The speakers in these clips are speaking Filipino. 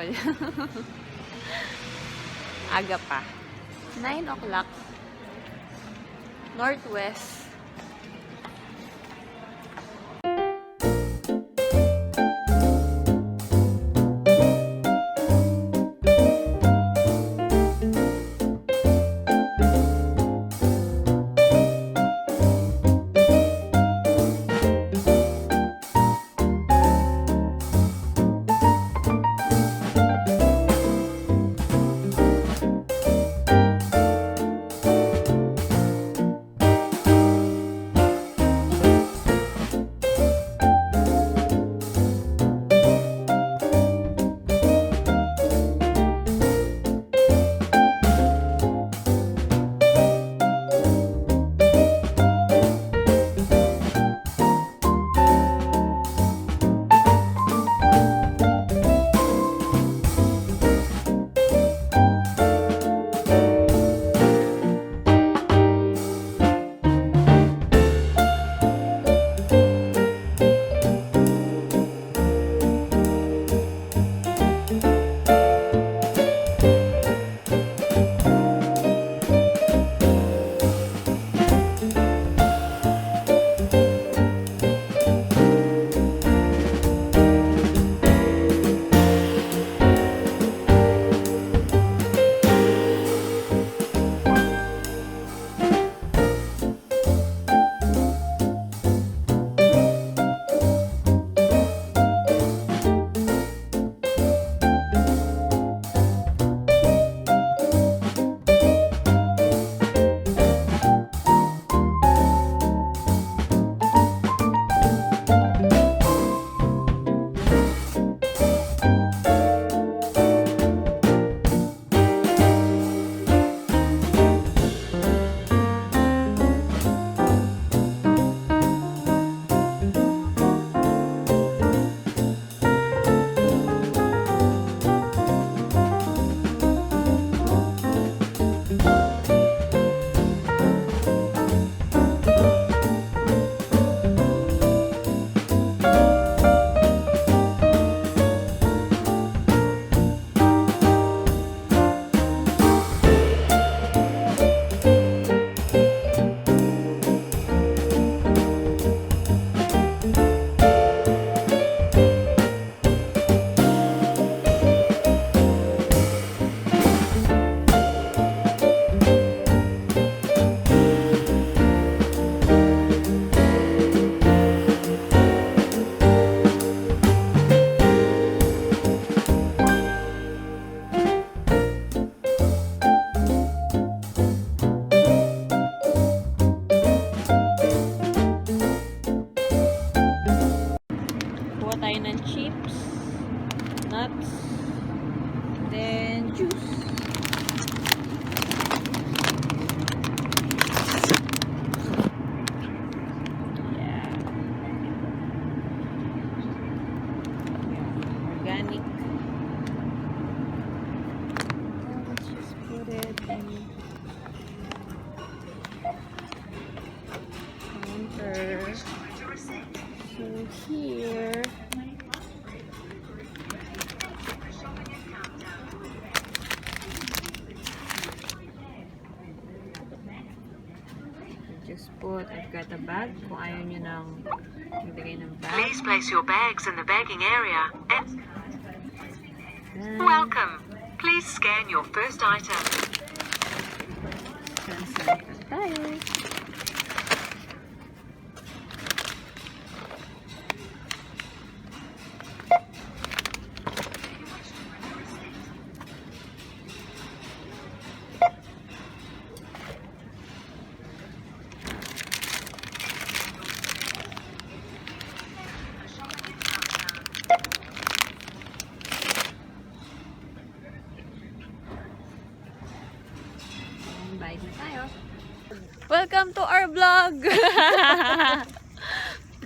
mall. Aga pa. 9 o'clock. Northwest. Tayo ng chips, nuts, then juice. Yeah. Organic. Let's just put it in counter. So here. Just put, I've got a bag. Kung ayaw nyo nang maglagay ng bag. Please place your bags in the bagging area. And Then, welcome. Please scan your first item. saan tayo? Bye na tayo. Welcome to our vlog!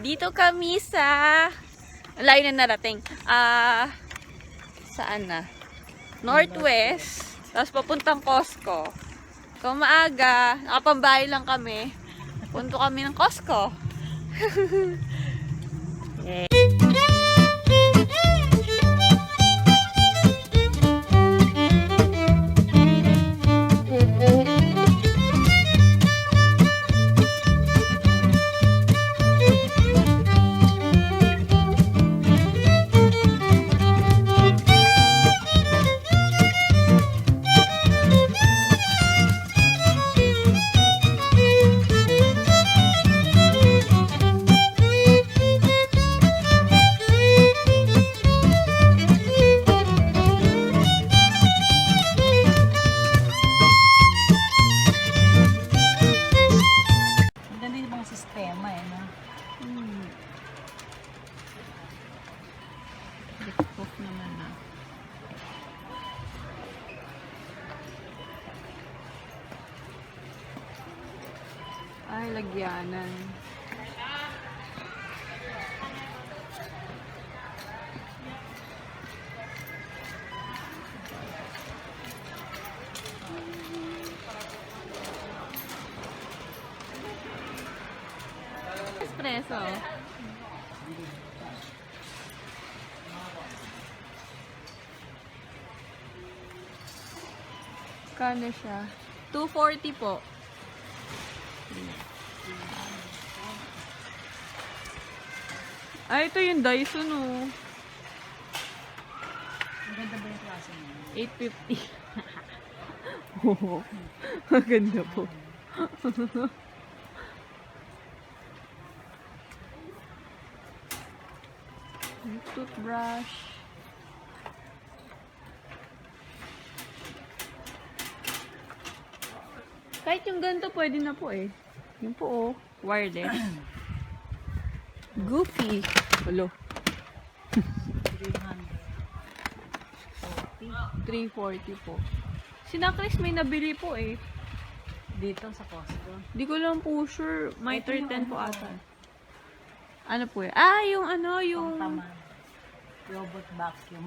Dito kami sa... layo na narating. Saan na? Northwest. Tapos papuntang Costco. Kung maaga, nakapambahay lang kami. Punto kami ng Costco. Yay. Ay, lagyanan. Espresso. Kano siya? 240 po. Ay, ito yung Dyson, oh. Ang ganda ba yung klase mo? 850. Oo. Maganda po. Toothbrush. Kahit yung ganito pwede na po eh. Yung po oh, wireless. Goofy. Hello. 340 po. Si Chris may nabili po eh. Dito sa Costco. Di ko lang po sure. May Ito yung 310 po ano, ata. Ano po eh? Ah, yung ano, yung Pangtaman. Robot vacuum.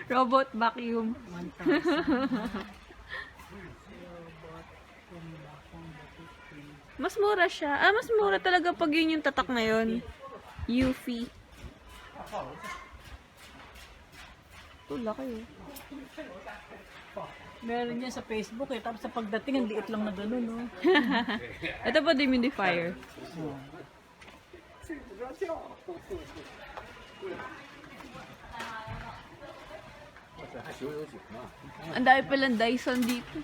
robot vacuum. 1,000. Robot vacuum. Mas mura siya. Ah, mas mura talaga pag yun yung tatak na yun. Eufy. Ito, laki eh. Meron niya sa Facebook eh. Tapos sa pagdating, ang liit lang na gano'n, no? Ito po, dehumidifier. Ang dami palang Dyson dito.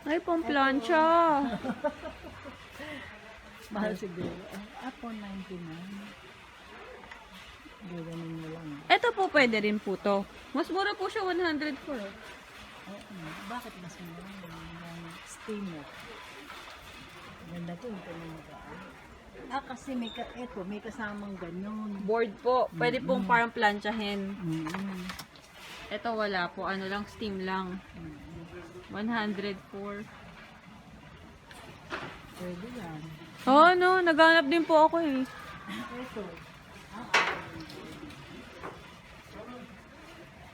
Ay, pang plancha. Mahal siguro. Apo, 99. Gaganin mo lang. Ito po, pwede rin po to. Mas mura po siya, 104. Bakit mas mura yung steamer? Ganda to, ito na magaan. Kasi may kasamang ganyan. Board po. Pwede pong parang planchahin. Mm-hmm. Ito wala po. Ano lang, steam lang. 104. Pwede yan. Oh, no. Naghanap din po ako eh. Ito.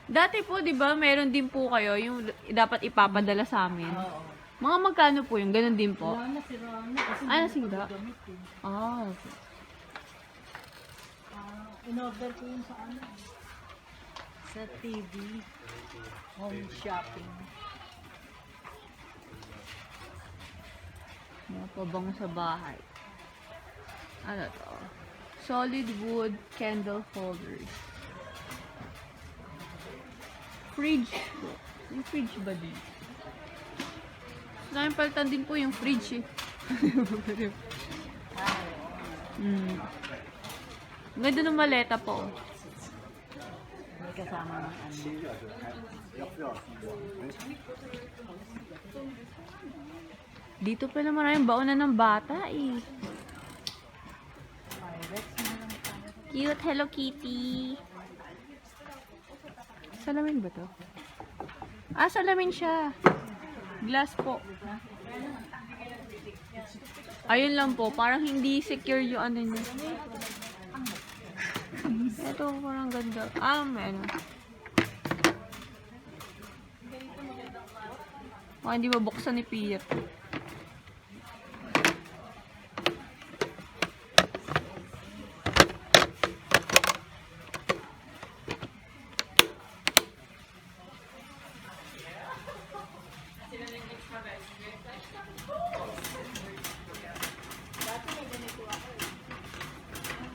Dati po, di ba, meron din po kayo yung dapat ipapadala sa amin. Oo. Mga magkano po yung ganun din po? Wala na si Rana kasi Ah, hindi nasinda? ko gamit eh. Ah, okay. In-order ko yun sa ano? Sa TV. Home shopping. Mga pabango sa bahay. Ano to? Solid wood candle holders. Fridge po. Yung fridge ba din? Namin palitan din po yung fridge eh. Ang ganda ng maleta po. May kasama ng ano. Dito pala maraming baonan ng bata eh. Pyrex mo lang tayo. Cute Hello Kitty. Salamin ba to? Ah, salamin siya. Glass po. Ayun lang po, parang hindi secure yung ano niya. Ito, parang ganda. Ah, may ano. Baka hindi mabuksan ni Pia.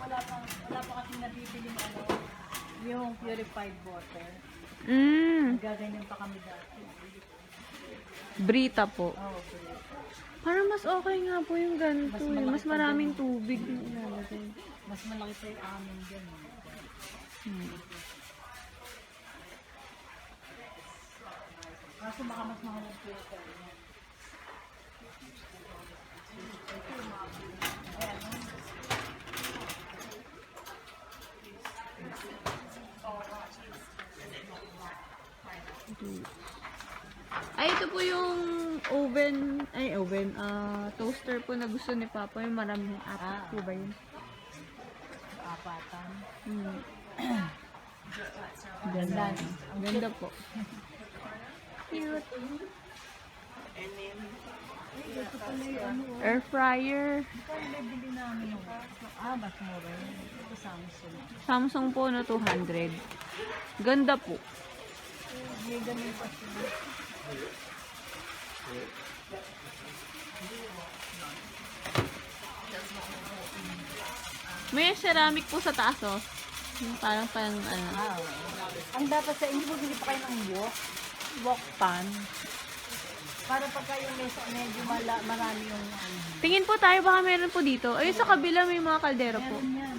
Wala pa kasing nabibili ng ano, yung purified water. Gaganyan pa kami dati. Brita po. Oh, okay. Parang mas okay nga po yung ganito. Mas malaki Mas maraming tubig na ilalagay. Mas malaki pa yung amin dyan. Kaso baka mas mahal ang filter. po yung toaster po na gusto ni Papa. Yung maraming apat po ba yun? Apatan. Hmm. Ganda. Ang ganda po. Cute. Air fryer. Kaya bibili namin yung mas mura yun. Ito Samsung. Samsung po na 200. Ganda po. May ganun pa siya. May ceramic po sa taas, oh. Yung parang Ang dapat sa inyo, bibili pa kayo ng wok pan. Para pagka yung medyo marami yung Tingin po tayo, baka meron po dito. Ayun sa kabila may mga kaldero po. yan.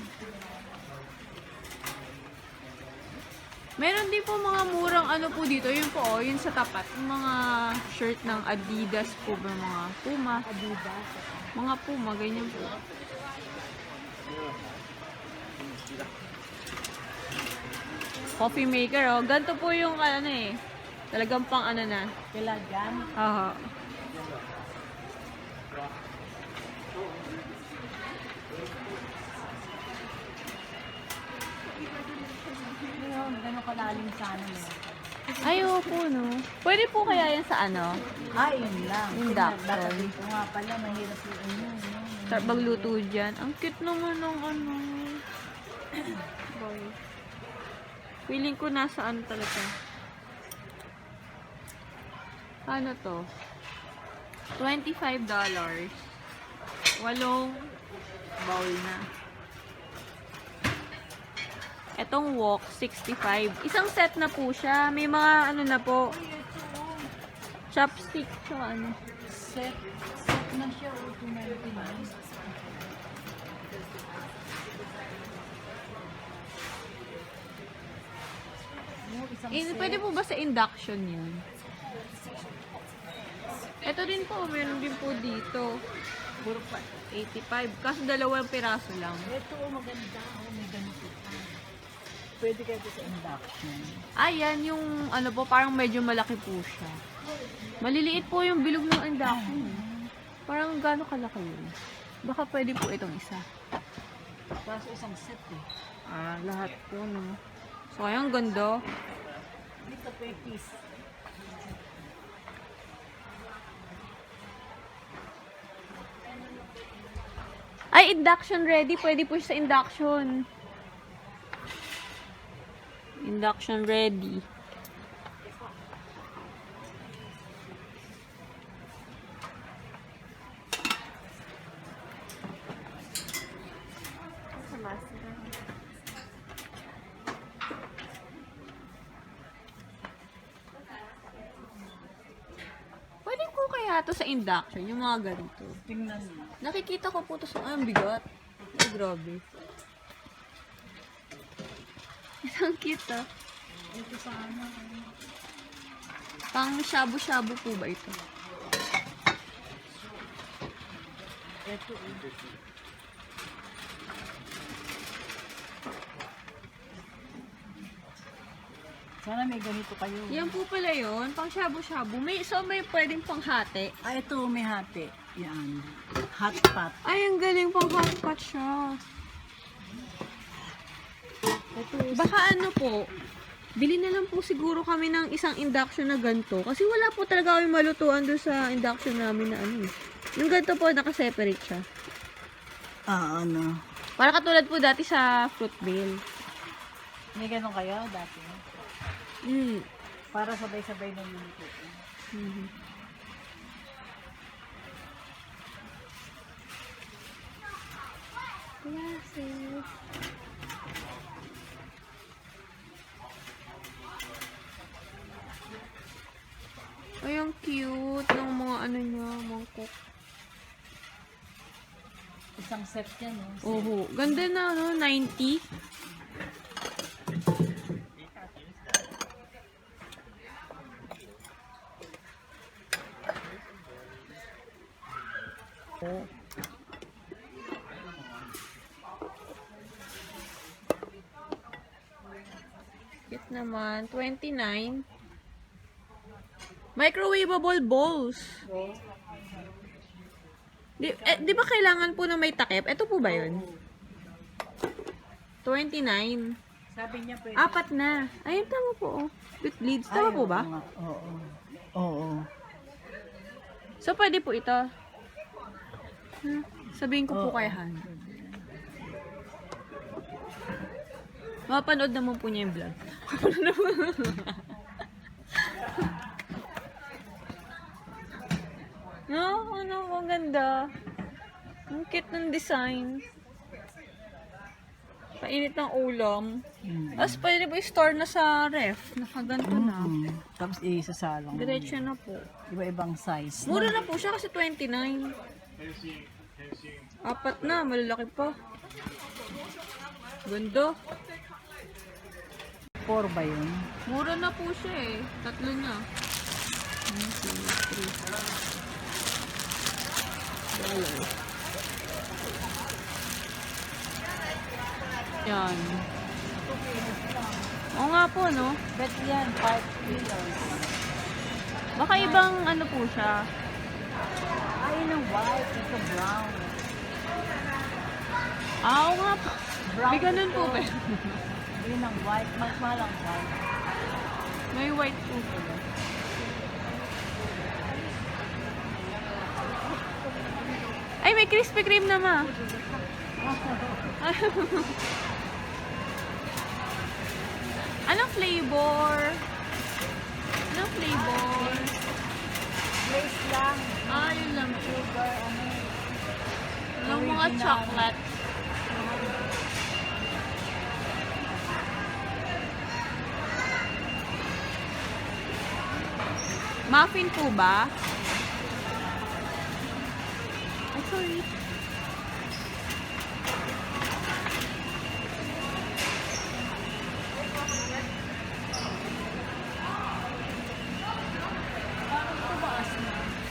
Meron din po mga murang ano po dito. Yun po, oh, yun sa tapat. Yung mga shirt ng Adidas po, mga Puma. Adidas. Mga Puma, ganyan po. Coffee maker, oh. Ganito po yung ano eh. Talagang pang ano na. Kailangan. Aha. Gano'n kalalim sana mo. Ay, opo, no. Pwede po kaya yan sa ano? Yun lang. Induction. Dapat dito nga pala, mahirap yung Start magluto dyan. Ang cute naman ng ano. Boy. Feeling ko nasa ano talaga. Ano to? $25. 8 bowl na. Etong wok, 65. Isang set na po siya. May mga ano na po. Chopstick. So ano. Set na siya, automatic. Pwede po ba sa induction yun? Ito din po, meron din po dito. Puro pa. 85. Kaso 2 piraso lang. Ito, maganda. May ganito pa. Pwede kayo sa induction. Ayan, yung ano po, parang medyo malaki po siya. Maliliit po yung bilog ng induction. Parang gano'ng kalaki yun. Baka pwede po itong isa. Kaso isang set eh. Lahat po, no. So, ayun, ganda. Dito 20s. Ay, induction ready. Pwede po siya sa induction. Induction ready. Pwede po kaya to sa induction, yung mga ganito. Tingnan mo. Nakikita ko po to sa... Ay, ang bigat. Ay, grabe. Ang cute, ah. Ito sa ano. Pang shabu-shabu po ba ito? Ito Sana may ganito kayo. Yan po pala yun. Pang shabu-shabu. May pwedeng pang hati. Ito may hati. Yan. Hot pot. Ay, ang galing pang hot pot siya. Baka ano po, bili na lang po siguro kami ng isang induction na ganito. Kasi wala po talaga kami malutuan doon sa induction namin na ano. Yung ganito po, nakaseparate siya. Ano. Para katulad po dati sa fruit bill. May ganun kayo dati? Para sabay-sabay na minuto. Yes. Ay, ang cute ng mga ano niya, mangkok. Isang set yan, no? Oho, ganda na, no? 90. Cute naman. 29. Microwavable bowls. Di ba kailangan po na may takip? Ito po ba yun? 29. Sabi niya pwede. Apat na. Ayun, tama po. Oh. With leads. Tama po ba? Oo. Oo. So, pwede po ito. Sabihin ko po kay Han. Mapanood naman po niya yung vlog. No, ano, ang ganda. Ang cute ng design. Painit ng ulam. Tapos pwede po i-store na sa ref. Nakaganto na. Tapos isasalong. Diretso na po. Iba-ibang size. Mura na po siya kasi 29. Apat na, malalaki pa. Ganda. 4 ba yun? Mura na po siya eh. Tatlo na. 1, 2, 3. Yan. Oo nga po, no? Bet yan, 5 kilos. Baka ibang ano po siya. Ayun ang white, ito brown. Oo nga po. Brown May ganun po ito. ba? Yun ang white, mas mahal ang white. May white po pala. Ay, may Krispy Kreme na ma. Anong flavor? Anong flavor? Place lang. Yun lang po. Sugar, ano. Yung mga Original. chocolate. Muffin po ba? Ay, sorry.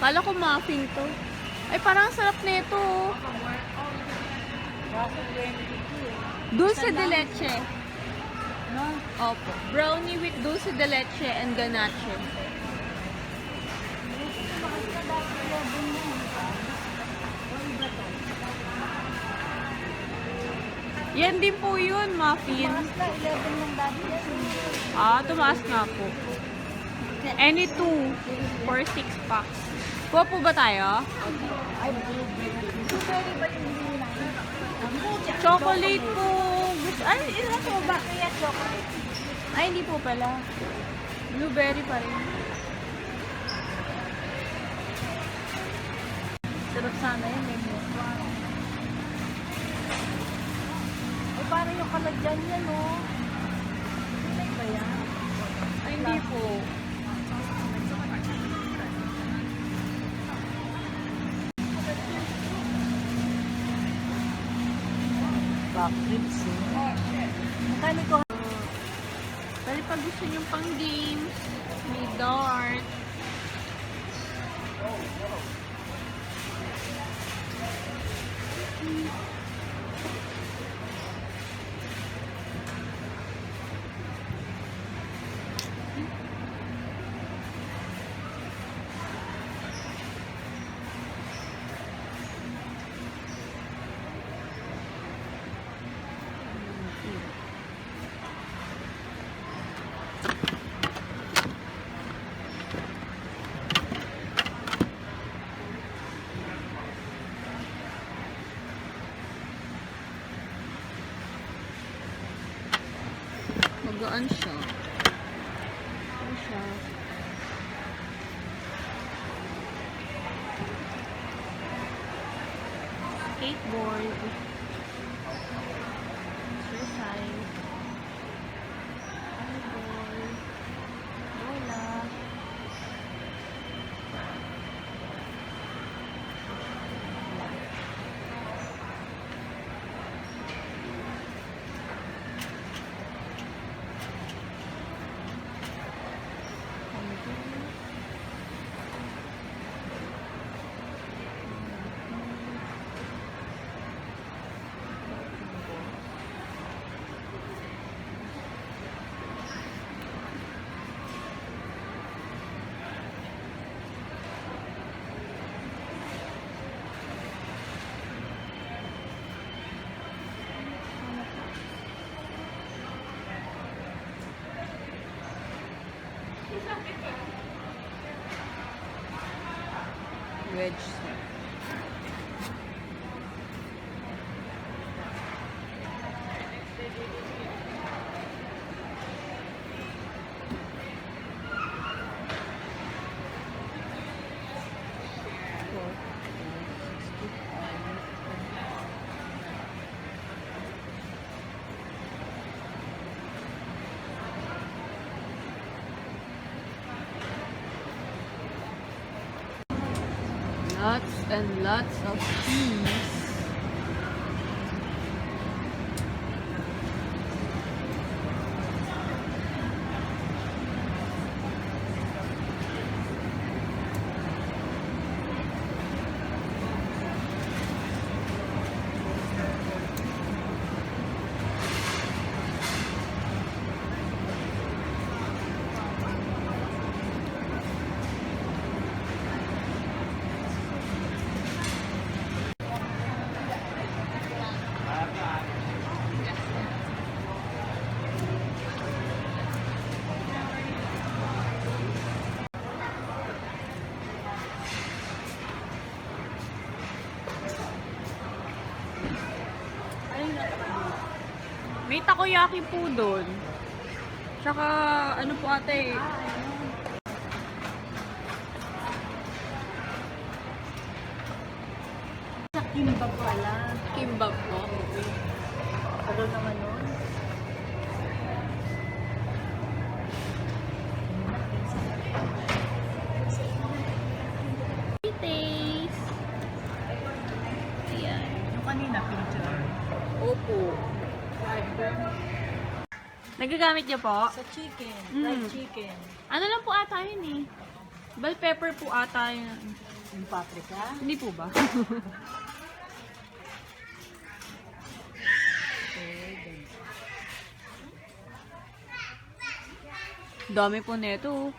Kala ko muffin to. Ay, parang sarap nito. Kaso 22. Dulce de leche. No? Opo. Brownie with dulce de leche and ganache. Yan din po yun, muffin. Mas na, 11 lang dati yan. Tumaas nga po. Any 2 for 6 packs. Kuha po ba tayo? Ay, blueberry ba yung hindi namin? Chocolate po. Ay, Ilan po ba? Kaya chocolate. ay, hindi po pala. Blueberry pa rin. Sarap sana yun, may mukha. Ay, parang yung kalagyan niya, no? Kulay ba yan? Ay, hindi po. Back ribs, eh. Magkano ko? Bali pag gusto nyo pang games, may dart. Magaan siya. Ano siya? Skateboard. Exercise. Volleyball. Bola. Wedge set. Lots and lots of cheese. May takoyaki po doon. Tsaka, ano po ate? Sa kimbap pala. Kimbap po. Ano naman nun? Taste. Ayan. Yung kanina, picture. Opo. Nagagamit niyo po? Sa chicken. Mm. Fried chicken. Ano lang po ata yun eh. Bell pepper po ata yun. Yung paprika. Hindi po ba? Dami po neto.